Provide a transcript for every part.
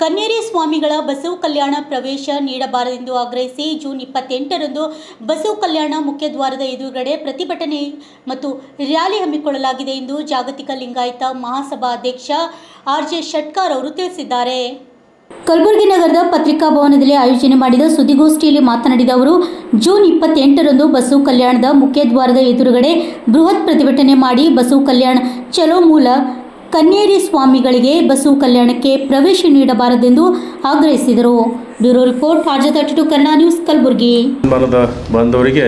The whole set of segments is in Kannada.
ಕನ್ನೇರಿ ಸ್ವಾಮಿಗಳ ಬಸವ ಕಲ್ಯಾಣ ಪ್ರವೇಶ ನೀಡಬಾರದೆಂದು ಆಗ್ರಹಿಸಿ ಜೂನ್ 28ರಂದು ಬಸವ ಕಲ್ಯಾಣ ಮುಖ್ಯದ್ವಾರದ ಎದುರುಗಡೆ ಪ್ರತಿಭಟನೆ ಮತ್ತು ರ್ಯಾಲಿ ಹಮ್ಮಿಕೊಳ್ಳಲಾಗಿದೆ ಎಂದು ಜಾಗತಿಕ ಲಿಂಗಾಯತ ಮಹಾಸಭಾ ಅಧ್ಯಕ್ಷ ಆರ್.ಜೆ. ಶೆಟ್ಕಾರ್ ಅವರು ತಿಳಿಸಿದ್ದಾರೆ. ಕಲಬುರಗಿ ನಗರದ ಪತ್ರಿಕಾ ಭವನದಲ್ಲಿ ಆಯೋಜನೆ ಮಾಡಿದ ಸುದ್ದಿಗೋಷ್ಠಿಯಲ್ಲಿ ಮಾತನಾಡಿದ ಅವರು, ಜೂನ್ 28ರಂದು ಬಸವ ಕಲ್ಯಾಣದ ಮುಖ್ಯದ್ವಾರದ ಎದುರುಗಡೆ ಬೃಹತ್ ಪ್ರತಿಭಟನೆ ಮಾಡಿ ಬಸವ ಕಲ್ಯಾಣ ಚಲೋ ಮೂಲ ಕನ್ನೇರಿ ಸ್ವಾಮಿಗಳಿಗೆ ಬಸವ ಕಲ್ಯಾಣಕ್ಕೆ ಪ್ರವೇಶ ನೀಡಬಾರದೆಂದು ಆಗ್ರಹಿಸಿದರು. Bureau report RJ32 Kannada news, Kalaburagi. ಬಾಂಧವರಿಗೆ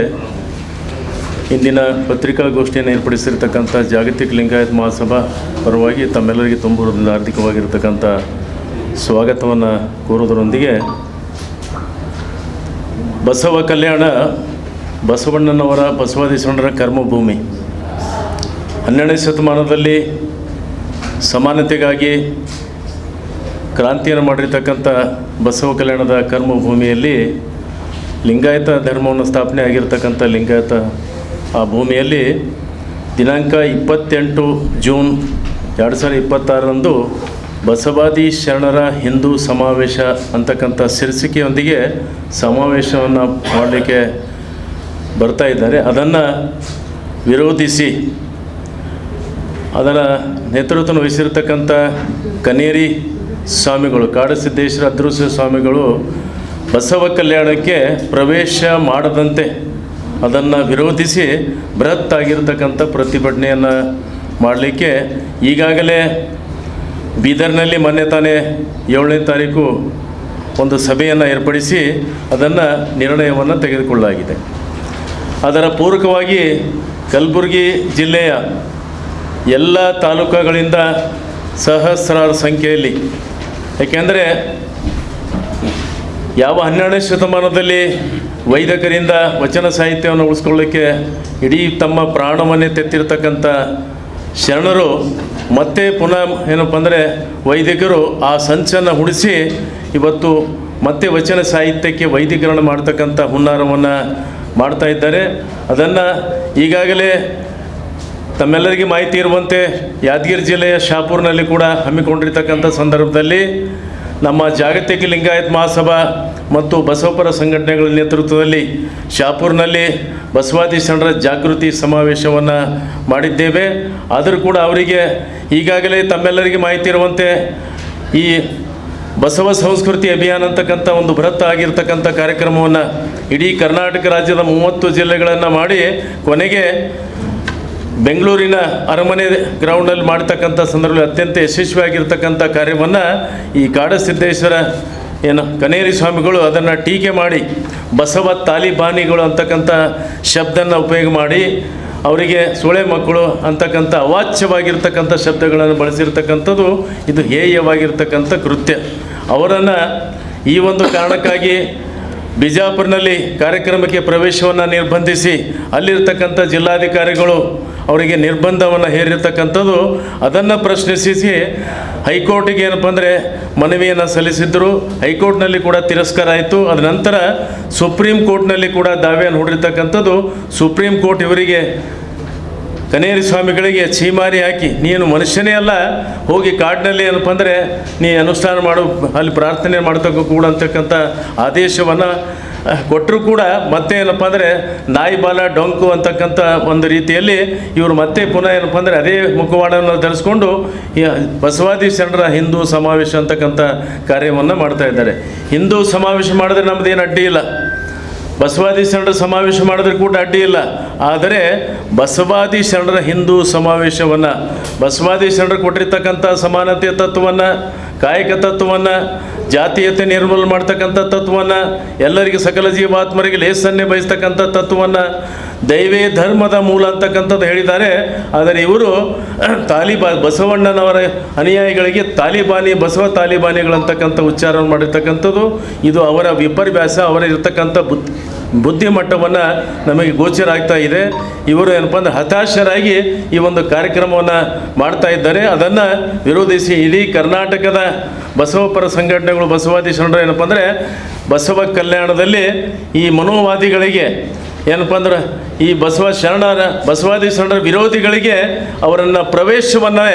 ಇಂದಿನ ಪತ್ರಿಕಾಗೋಷ್ಠಿಯನ್ನು ಏರ್ಪಡಿಸಿರ್ತಕ್ಕಂಥ ಜಾಗತಿಕ ಲಿಂಗಾಯತ ಮಹಾಸಭಾ ಪರವಾಗಿ ತಮ್ಮೆಲ್ಲರಿಗೆ ತುಂಬ ಹಾರ್ದಿಕವಾಗಿರ್ತಕ್ಕಂಥ ಸ್ವಾಗತವನ್ನು ಕೋರುವುದರೊಂದಿಗೆ, ಬಸವ ಕಲ್ಯಾಣ ಬಸವಣ್ಣನವರ ಬಸವಾದಿ ಕರ್ಮಭೂಮಿ. 12ನೇ ಶತಮಾನದಲ್ಲಿ ಸಮಾನತೆಗಾಗಿ ಕ್ರಾಂತಿಯನ್ನು ಮಾಡಿರ್ತಕ್ಕಂಥ ಬಸವ ಕಲ್ಯಾಣದ ಕರ್ಮಭೂಮಿಯಲ್ಲಿ ಲಿಂಗಾಯತ ಧರ್ಮವನ್ನು ಸ್ಥಾಪನೆ ಆಗಿರ್ತಕ್ಕಂಥ ಲಿಂಗಾಯತ ಆ ಭೂಮಿಯಲ್ಲಿ ದಿನಾಂಕ 28 ಜೂನ್ 2026ರಂದು ಬಸವಾದಿ ಶರಣರ ಹಿಂದೂ ಸಮಾವೇಶ ಅಂತಕ್ಕಂಥ ಶೀರ್ಷಿಕೆಯೊಂದಿಗೆ ಸಮಾವೇಶವನ್ನು ಮಾಡಲಿಕ್ಕೆ ಬರ್ತಾ ಇದ್ದಾರೆ. ಅದನ್ನು ವಿರೋಧಿಸಿ ಅದರ ನೇತೃತ್ವವನ್ನು ವಹಿಸಿರ್ತಕ್ಕಂಥ ಕನ್ನೇರಿ ಸ್ವಾಮಿಗಳು, ಕಾಡಸಿದ್ದೇಶ್ವರ ಅದೃಶ್ಯ ಸ್ವಾಮಿಗಳು ಬಸವ ಕಲ್ಯಾಣಕ್ಕೆ ಪ್ರವೇಶ ಮಾಡದಂತೆ ಅದನ್ನು ವಿರೋಧಿಸಿ ಬೃಹತ್ ಆಗಿರ್ತಕ್ಕಂಥ ಪ್ರತಿಭಟನೆಯನ್ನು ಮಾಡಲಿಕ್ಕೆ ಈಗಾಗಲೇ ಬೀದರ್ನಲ್ಲಿ ಮೊನ್ನೆ ತಾನೇ 7ನೇ ತಾರೀಕು ಒಂದು ಸಭೆಯನ್ನು ಏರ್ಪಡಿಸಿ ಅದನ್ನು ನಿರ್ಣಯವನ್ನು ತೆಗೆದುಕೊಳ್ಳಲಾಗಿದೆ. ಅದರ ಪೂರಕವಾಗಿ ಕಲಬುರಗಿ ಜಿಲ್ಲೆಯ ಎಲ್ಲ ತಾಲೂಕುಗಳಿಂದ ಸಹಸ್ರಾರು ಸಂಖ್ಯೆಯಲ್ಲಿ, ಏಕೆಂದರೆ ಯಾವ 12ನೇ ಶತಮಾನದಲ್ಲಿ ವೈದಿಕರಿಂದ ವಚನ ಸಾಹಿತ್ಯವನ್ನು ಉಳಿಸ್ಕೊಳ್ಳಿಕ್ಕೆ ಇಡೀ ತಮ್ಮ ಪ್ರಾಣವನ್ನೇ ತೆತ್ತಿರ್ತಕ್ಕಂಥ ಶರಣರು ಮತ್ತೆ ಪುನಃ ಏನಪ್ಪ ಅಂದರೆ ವೈದಿಕರು ಆ ಸಂಚನ್ನು ಹುಡಿಸಿ ಇವತ್ತು ಮತ್ತೆ ವಚನ ಸಾಹಿತ್ಯಕ್ಕೆ ವೈದಿಕರಣ ಮಾಡ್ತಕ್ಕಂಥ ಹುನ್ನಾರವನ್ನು ಮಾಡ್ತಾ ಇದ್ದಾರೆ. ಅದನ್ನು ಈಗಾಗಲೇ ತಮ್ಮೆಲ್ಲರಿಗೆ ಮಾಹಿತಿ ಇರುವಂತೆ ಯಾದಗಿರಿ ಜಿಲ್ಲೆಯ ಶಾಪುರ್ನಲ್ಲಿ ಕೂಡ ಹಮ್ಮಿಕೊಂಡಿರ್ತಕ್ಕಂಥ ಸಂದರ್ಭದಲ್ಲಿ ನಮ್ಮ ಜಾಗತಿಕ ಲಿಂಗಾಯತ ಮಹಾಸಭಾ ಮತ್ತು ಬಸವಪರ ಸಂಘಟನೆಗಳ ನೇತೃತ್ವದಲ್ಲಿ ಶಾಪುರ್ನಲ್ಲಿ ಬಸವಾದಿ ಶರಣರ ಜಾಗೃತಿ ಸಮಾವೇಶವನ್ನು ಮಾಡಿದ್ದೇವೆ. ಆದರೂ ಕೂಡ ಅವರಿಗೆ ಈಗಾಗಲೇ ತಮ್ಮೆಲ್ಲರಿಗೆ ಮಾಹಿತಿ ಇರುವಂತೆ ಈ ಬಸವ ಸಂಸ್ಕೃತಿ ಅಭಿಯಾನ ಅಂತಕ್ಕಂಥ ಒಂದು ಬೃಹತ್ ಆಗಿರ್ತಕ್ಕಂಥ ಕಾರ್ಯಕ್ರಮವನ್ನು ಇಡೀ ಕರ್ನಾಟಕ ರಾಜ್ಯದ 30 ಜಿಲ್ಲೆಗಳನ್ನು ಮಾಡಿ ಕೊನೆಗೆ ಬೆಂಗಳೂರಿನ ಅರಮನೆ ಗ್ರೌಂಡಲ್ಲಿ ಮಾಡ್ತಕ್ಕಂಥ ಸಂದರ್ಭದಲ್ಲಿ ಅತ್ಯಂತ ಯಶಸ್ವಿಯಾಗಿರ್ತಕ್ಕಂಥ ಕಾರ್ಯವನ್ನು ಈ ಕಾಡಸಿದ್ದೇಶ್ವರ ಕನ್ನೇರಿ ಸ್ವಾಮಿಗಳು ಅದನ್ನು ಟೀಕೆ ಮಾಡಿ ಬಸವ ತಾಲಿಬಾನಿಗಳು ಅಂತಕ್ಕಂಥ ಶಬ್ದನ ಉಪಯೋಗ ಮಾಡಿ ಅವರಿಗೆ ಸೊಳೆ ಮಕ್ಕಳು ಅಂತಕ್ಕಂಥ ಅವಾಚ್ಯವಾಗಿರ್ತಕ್ಕಂಥ ಶಬ್ದಗಳನ್ನು ಬಳಸಿರ್ತಕ್ಕಂಥದ್ದು ಇದು ಹೇಯವಾಗಿರ್ತಕ್ಕಂಥ ಕೃತ್ಯ. ಅವರನ್ನು ಈ ಒಂದು ಕಾರಣಕ್ಕಾಗಿ ಬಿಜಾಪುರ್ನಲ್ಲಿ ಕಾರ್ಯಕ್ರಮಕ್ಕೆ ಪ್ರವೇಶವನ್ನು ನಿರ್ಬಂಧಿಸಿ ಅಲ್ಲಿರ್ತಕ್ಕಂಥ ಜಿಲ್ಲಾಧಿಕಾರಿಗಳು ಅವರಿಗೆ ನಿರ್ಬಂಧವನ್ನು ಹೇರಿರ್ತಕ್ಕಂಥದ್ದು. ಅದನ್ನು ಪ್ರಶ್ನಿಸಿ ಹೈಕೋರ್ಟಿಗೆ ಏನಪ್ಪ ಅಂದರೆ ಮನವಿಯನ್ನು ಸಲ್ಲಿಸಿದ್ದರು. ಹೈಕೋರ್ಟ್ನಲ್ಲಿ ಕೂಡ ತಿರಸ್ಕಾರ ಆಯಿತು. ಅದ ನಂತರ ಸುಪ್ರೀಂ ಕೋರ್ಟ್ನಲ್ಲಿ ಕೂಡ ದಾವೆಯನ್ನು ಹೂಡಿರ್ತಕ್ಕಂಥದ್ದು. ಸುಪ್ರೀಂ ಕೋರ್ಟ್ ಇವರಿಗೆ ಕನ್ನೇರಿ ಸ್ವಾಮಿಗಳಿಗೆ ಛೀಮಾರಿ ಹಾಕಿ, ನೀನು ಮನುಷ್ಯನೇ ಅಲ್ಲ, ಹೋಗಿ ಕಾಡಿನಲ್ಲಿ ಏನಪ್ಪ ಅಂದರೆ ನೀ ಅನುಷ್ಠಾನ ಮಾಡು, ಅಲ್ಲಿ ಪ್ರಾರ್ಥನೆ ಮಾಡ್ತಕ್ಕ ಕೂಡ ಅಂತಕ್ಕಂಥ ಆದೇಶವನ್ನು ಕೊಟ್ಟರೂ ಕೂಡ ಮತ್ತೆ ಏನಪ್ಪ ಅಂದರೆ ನಾಯಿ ಬಾಲ ಡೊಂಕು ಅಂತಕ್ಕಂಥ ಒಂದು ರೀತಿಯಲ್ಲಿ ಇವರು ಮತ್ತೆ ಪುನಃ ಏನಪ್ಪ ಅಂದರೆ ಅದೇ ಮುಖವಾಡವನ್ನು ಧರಿಸ್ಕೊಂಡು ಬಸವಾದಿ ಶರಣರ ಹಿಂದೂ ಸಮಾವೇಶ ಅಂತಕ್ಕಂಥ ಕಾರ್ಯವನ್ನು ಮಾಡ್ತಾ ಇದ್ದಾರೆ. ಹಿಂದೂ ಸಮಾವೇಶ ಮಾಡಿದ್ರೆ ನಮ್ಮದೇನು ಅಡ್ಡಿ ಇಲ್ಲ, ಬಸವಾದಿ ಶರಣರ ಸಮಾವೇಶ ಮಾಡಿದ್ರೆ ಕೂಡ ಅಡ್ಡಿ ಇಲ್ಲ. ಆದರೆ ಬಸವಾದಿ ಶರಣರ ಹಿಂದೂ ಸಮಾವೇಶವನ್ನು, ಬಸವಾದಿ ಶರಣರು ಕೊಟ್ಟಿರ್ತಕ್ಕಂಥ ಸಮಾನತೆಯ ತತ್ವವನ್ನು, ಕಾಯಕ ತತ್ವವನ್ನು, ಜಾತೀಯತೆ ನಿರ್ಮೂಲನೆ ಮಾಡ್ತಕ್ಕಂಥ ತತ್ವವನ್ನು, ಎಲ್ಲರಿಗೆ ಸಕಲ ಜೀವಾತ್ಮರಿಗೆ ಲೇಸನ್ನೇ ಬಯಸ್ತಕ್ಕಂಥ ತತ್ವವನ್ನು, ದೈವೇ ಧರ್ಮದ ಮೂಲ ಅಂತಕ್ಕಂಥದ್ದು ಹೇಳಿದ್ದಾರೆ. ಆದರೆ ಇವರು ಬಸವಣ್ಣನವರ ಅನುಯಾಯಿಗಳಿಗೆ ಬಸವ ತಾಲಿಬಾನಿಗಳಂತಕ್ಕಂಥ ಉಚ್ಚಾರವನ್ನು ಮಾಡಿರ್ತಕ್ಕಂಥದ್ದು ಇದು ಅವರ ವಿಪರ್ಯಾಸ, ಅವರ ಇರ್ತಕ್ಕಂಥ ಬುದ್ಧಿಮಟ್ಟವನ್ನು ನಮಗೆ ಗೋಚರ ಆಗ್ತಾ ಇದೆ. ಇವರು ಏನಪ್ಪ ಅಂದರೆ ಹತಾಶರಾಗಿ ಈ ಒಂದು ಕಾರ್ಯಕ್ರಮವನ್ನು ಮಾಡ್ತಾ ಇದ್ದಾರೆ. ಅದನ್ನು ವಿರೋಧಿಸಿ ಇಡೀ ಕರ್ನಾಟಕದ ಬಸವಪರ ಸಂಘಟನೆಗಳು, ಬಸವಾದಿ ಶರಣರು ಏನಪ್ಪ ಅಂದರೆ ಬಸವ ಕಲ್ಯಾಣದಲ್ಲಿ ಈ ಮನೋವಾದಿಗಳಿಗೆ ಏನಪ್ಪ ಅಂದ್ರೆ ಈ ಬಸವಾದಿ ಶರಣರ ವಿರೋಧಿಗಳಿಗೆ ಅವರನ್ನು ಪ್ರವೇಶವನ್ನೇ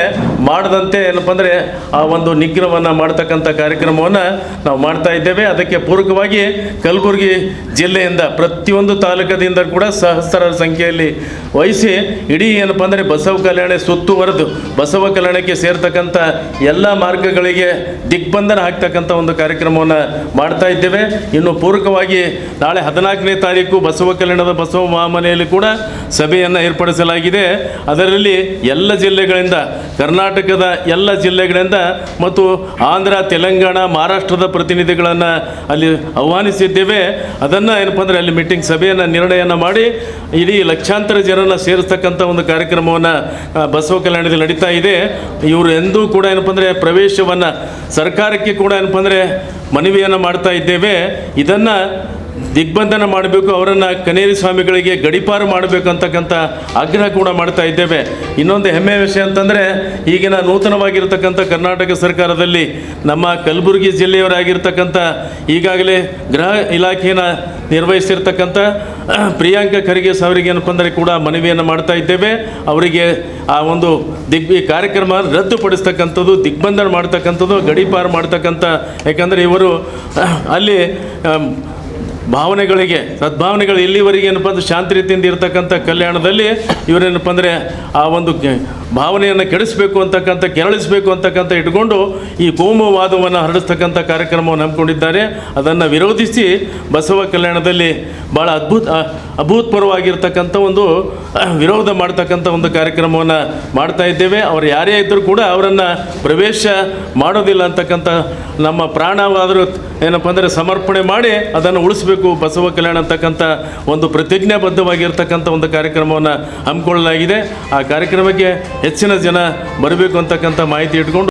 ಮಾಡದಂತೆ ಏನಪ್ಪ ಅಂದರೆ ಆ ಒಂದು ನಿಗ್ರಹವನ್ನು ಮಾಡ್ತಕ್ಕಂಥ ಕಾರ್ಯಕ್ರಮವನ್ನು ನಾವು ಮಾಡ್ತಾ ಇದ್ದೇವೆ. ಅದಕ್ಕೆ ಪೂರಕವಾಗಿ ಕಲಬುರಗಿ ಜಿಲ್ಲೆಯಿಂದ ಪ್ರತಿಯೊಂದು ತಾಲೂಕದಿಂದ ಕೂಡ ಸಹಸ್ರಾರ ಸಂಖ್ಯೆಯಲ್ಲಿ ವಹಿಸಿ ಇಡೀ ಏನಪ್ಪ ಅಂದರೆ ಬಸವ ಕಲ್ಯಾಣ ಸುತ್ತುವರೆದು ಬಸವ ಕಲ್ಯಾಣಕ್ಕೆ ಸೇರ್ತಕ್ಕಂಥ ಎಲ್ಲ ಮಾರ್ಗಗಳಿಗೆ ದಿಗ್ಬಂಧನ ಹಾಕ್ತಕ್ಕಂಥ ಒಂದು ಕಾರ್ಯಕ್ರಮವನ್ನು ಮಾಡ್ತಾ ಇದ್ದೇವೆ. ಇನ್ನು ಪೂರಕವಾಗಿ ನಾಳೆ 14ನೇ ತಾರೀಕು ಬಸವ ಕಲ್ಯಾಣದ ಬಸವ ಮಹಾಮನೆಯಲ್ಲಿ ಕೂಡ ಸಭೆಯನ್ನು ಏರ್ಪಡಿಸಲಾಗಿದೆ. ಅದರಲ್ಲಿ ಎಲ್ಲ ಜಿಲ್ಲೆಗಳಿಂದ, ಕರ್ನಾಟಕದ ಎಲ್ಲ ಜಿಲ್ಲೆಗಳಿಂದ ಮತ್ತು ಆಂಧ್ರ, ತೆಲಂಗಾಣ, ಮಹಾರಾಷ್ಟ್ರದ ಪ್ರತಿನಿಧಿಗಳನ್ನು ಅಲ್ಲಿ ಆಹ್ವಾನಿಸಿದ್ದೇವೆ. ಅದನ್ನು ಏನಪ್ಪ ಅಂದರೆ ಅಲ್ಲಿ ಮೀಟಿಂಗ್ ಸಭೆಯನ್ನು ನಿರ್ಣಯನ ಮಾಡಿ ಇಡೀ ಲಕ್ಷಾಂತರ ಜನರನ್ನು ಸೇರಿಸ್ತಕ್ಕಂಥ ಒಂದು ಕಾರ್ಯಕ್ರಮವನ್ನು ಬಸವ ಕಲ್ಯಾಣದಲ್ಲಿ ನಡೀತಾ ಇದೆ. ಇವರು ಎಂದೂ ಕೂಡ ಏನಪ್ಪ ಅಂದರೆ ಪ್ರವೇಶವನ್ನು ಸರ್ಕಾರಕ್ಕೆ ಕೂಡ ಏನಪ್ಪ ಅಂದರೆ ಮನವಿಯನ್ನು ಮಾಡ್ತಾ ಇದ್ದೇವೆ. ಇದನ್ನು ದಿಗ್ಬಂಧನ ಮಾಡಬೇಕು, ಅವರನ್ನು ಕನೇರಿ ಸ್ವಾಮಿಗಳಿಗೆ ಗಡೀಪಾರು ಮಾಡಬೇಕು ಅಂತಕ್ಕಂಥ ಆಗ್ರಹ ಕೂಡ ಮಾಡ್ತಾ ಇದ್ದೇವೆ. ಇನ್ನೊಂದು ಹೆಮ್ಮೆಯ ವಿಷಯ ಅಂತಂದರೆ ಈಗಿನ ನೂತನವಾಗಿರ್ತಕ್ಕಂಥ ಕರ್ನಾಟಕ ಸರ್ಕಾರದಲ್ಲಿ ನಮ್ಮ ಕಲಬುರಗಿ ಜಿಲ್ಲೆಯವರಾಗಿರ್ತಕ್ಕಂಥ ಈಗಾಗಲೇ ಗೃಹ ಇಲಾಖೆಯನ್ನು ನಿರ್ವಹಿಸಿರ್ತಕ್ಕಂಥ ಪ್ರಿಯಾಂಕ ಖರ್ಗೆ ಅವರಿಗೆ ಏನಪ್ಪ ಅಂದರೆ ಕೂಡ ಮನವಿಯನ್ನು ಮಾಡ್ತಾ ಇದ್ದೇವೆ. ಅವರಿಗೆ ಆ ಒಂದು ಈ ಕಾರ್ಯಕ್ರಮ ರದ್ದುಪಡಿಸ್ತಕ್ಕಂಥದ್ದು, ದಿಗ್ಬಂಧನ ಮಾಡ್ತಕ್ಕಂಥದ್ದು, ಗಡೀಪಾರು ಮಾಡ್ತಕ್ಕಂಥ, ಯಾಕಂದರೆ ಇವರು ಅಲ್ಲಿ ಭಾವನೆಗಳಿಗೆ ಸದ್ಭಾವನೆಗಳು ಇಲ್ಲಿವರೆಗೆ ಏನಪ್ಪ ಅಂದರೆ ಶಾಂತಿ ರೀತಿಯಿಂದ ಇರತಕ್ಕಂಥ ಕಲ್ಯಾಣದಲ್ಲಿ ಇವರೇನಪ್ಪ ಅಂದರೆ ಆ ಒಂದು ಭಾವನೆಯನ್ನು ಕೆಡಿಸಬೇಕು ಅಂತಕ್ಕಂಥ, ಕೆರಳಿಸಬೇಕು ಅಂತಕ್ಕಂಥ ಇಟ್ಕೊಂಡು ಈ ಕೋಮುವಾದವನ್ನು ಹರಡಿಸ್ತಕ್ಕಂಥ ಕಾರ್ಯಕ್ರಮವನ್ನು ಹಮ್ಮಿಕೊಂಡಿದ್ದಾರೆ. ಅದನ್ನು ವಿರೋಧಿಸಿ ಬಸವ ಕಲ್ಯಾಣದಲ್ಲಿ ಭಾಳ ಅಭೂತಪೂರ್ವವಾಗಿರ್ತಕ್ಕಂಥ ಒಂದು ವಿರೋಧ ಮಾಡ್ತಕ್ಕಂಥ ಒಂದು ಕಾರ್ಯಕ್ರಮವನ್ನು ಮಾಡ್ತಾ ಇದ್ದೇವೆ. ಅವರು ಯಾರೇ ಇದ್ದರೂ ಕೂಡ ಅವರನ್ನು ಪ್ರವೇಶ ಮಾಡೋದಿಲ್ಲ ಅಂತಕ್ಕಂಥ ನಮ್ಮ ಪ್ರಾಣವಾದರೂ ಏನಪ್ಪ ಅಂದರೆ ಸಮರ್ಪಣೆ ಮಾಡಿ ಅದನ್ನು ಉಳಿಸ್ಬೇಕು ಬಸವ ಕಲ್ಯಾಣ ಅಂತಕ್ಕಂಥ ಒಂದು ಪ್ರತಿಜ್ಞಾಬದ್ಧವಾಗಿರ್ತಕ್ಕಂಥ ಒಂದು ಕಾರ್ಯಕ್ರಮವನ್ನು ಹಮ್ಮಿಕೊಳ್ಳಲಾಗಿದೆ. ಆ ಕಾರ್ಯಕ್ರಮಕ್ಕೆ ಹೆಚ್ಚಿನ ಜನ ಬರಬೇಕು ಅಂತಕ್ಕಂಥ ಮಾಹಿತಿ ಇಟ್ಕೊಂಡು